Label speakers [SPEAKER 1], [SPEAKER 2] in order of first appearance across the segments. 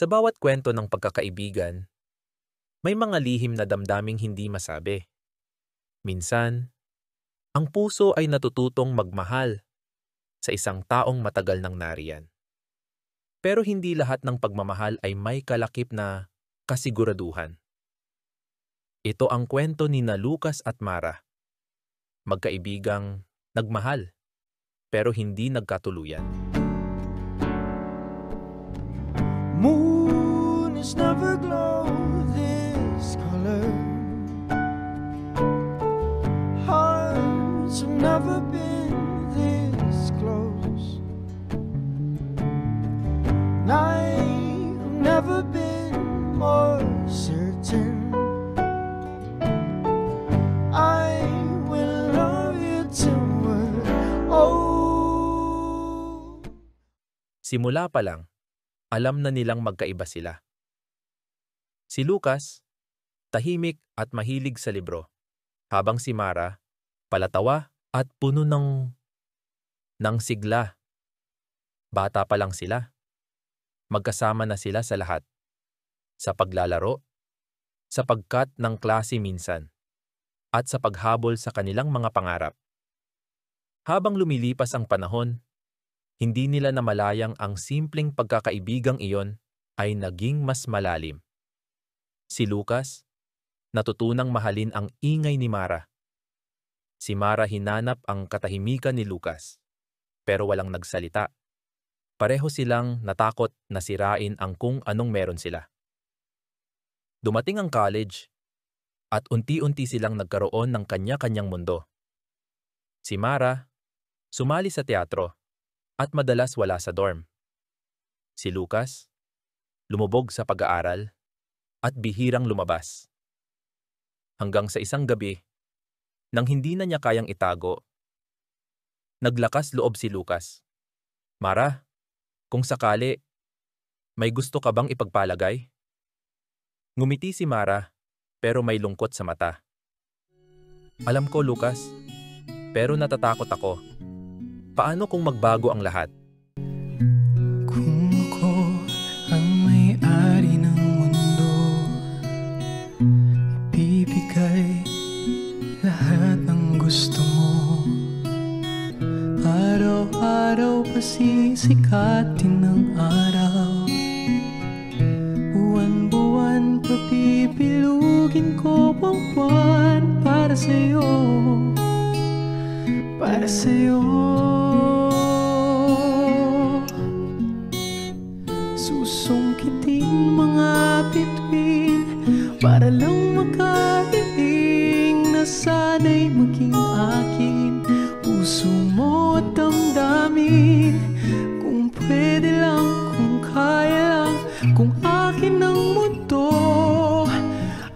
[SPEAKER 1] Sa bawat kwento ng pagkakaibigan, may mga lihim na damdaming hindi masabi. Minsan, ang puso ay natututong magmahal sa isang taong matagal nang nariyan. Pero hindi lahat ng pagmamahal ay may kalakip na kasiguraduhan. Ito ang kwento ni na Lucas at Mara. Magkaibigang nagmahal, pero hindi nagkatuluyan.
[SPEAKER 2] Moon is never glow this color. Hearts have never been this close. Night have never been more certain. I will love you till we're old.
[SPEAKER 1] Simula pa lang, alam na nilang magkaiba sila. Si Lucas, tahimik at mahilig sa libro, habang si Mara, palatawa at puno ng sigla. Bata pa lang sila. Magkasama na sila sa lahat. Sa paglalaro, sa pagkat ng klase minsan, at sa paghabol sa kanilang mga pangarap. Habang lumilipas ang panahon, hindi nila namalayang ang simpleng pagkakaibigang iyon ay naging mas malalim. Si Lucas, natutunang mahalin ang ingay ni Mara. Si Mara hinanap ang katahimikan ni Lucas, pero walang nagsalita. Pareho silang natakot na sirain ang kung anong meron sila. Dumating ang college, at unti-unti silang nagkaroon ng kanya-kanyang mundo. Si Mara, sumali sa teatro, at madalas wala sa dorm. Si Lucas, lumubog sa pag-aaral at bihirang lumabas. Hanggang sa isang gabi, nang hindi na niya kayang itago, naglakas loob si Lucas. Mara, kung sakali, may gusto ka bang ipagpalagay? Ngumiti si Mara, pero may lungkot sa mata. Alam ko, Lucas, pero natatakot ako. Paano kung magbago ang lahat?
[SPEAKER 2] Kung ako ang may-ari ng mundo, ibibigay lahat ng gusto mo. Araw-araw pasisikatin ng araw, buwan-buwan papipilugin ko ang buwan para sa'yo, para sa'yo. Susungkitin mga bituin para lang makahiling na sana'y maging akin. Puso mo at damdamin, kung pwede lang, kung kaya lang, kung akin ang mundo.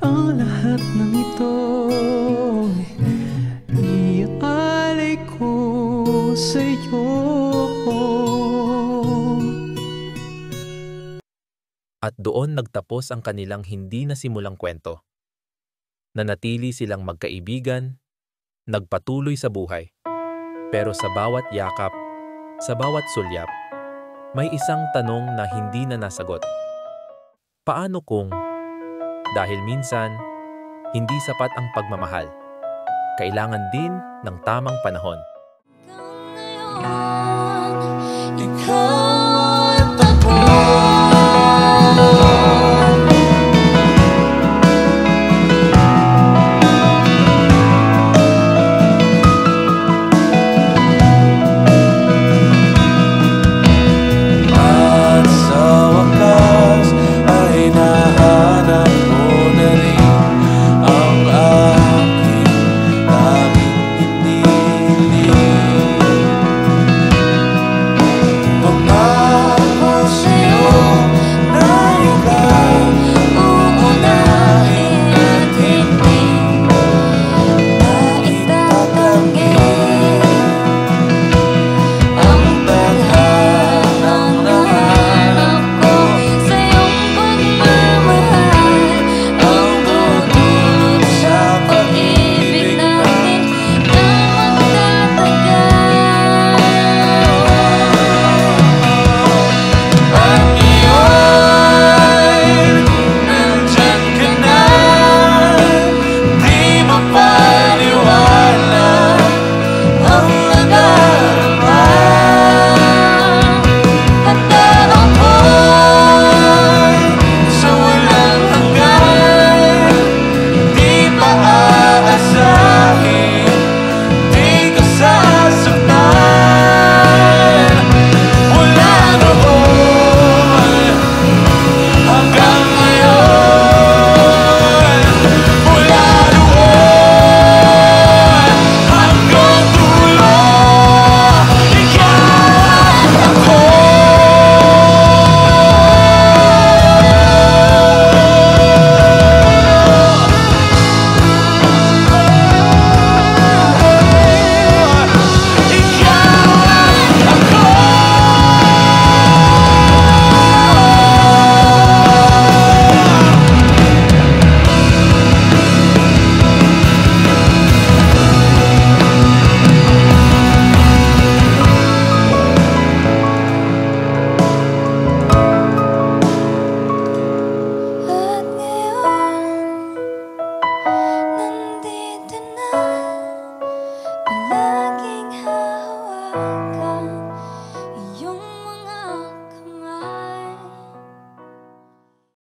[SPEAKER 2] Ang lahat ng ito iaalay ko sa'yo.
[SPEAKER 1] At doon nagtapos ang kanilang hindi nasimulang kwento. Nanatili silang magkaibigan, nagpatuloy sa buhay. Pero sa bawat yakap, sa bawat sulyap, may isang tanong na hindi na nasagot. Paano kung, dahil minsan, hindi sapat ang pagmamahal, kailangan din ng tamang panahon.
[SPEAKER 2] Ikaw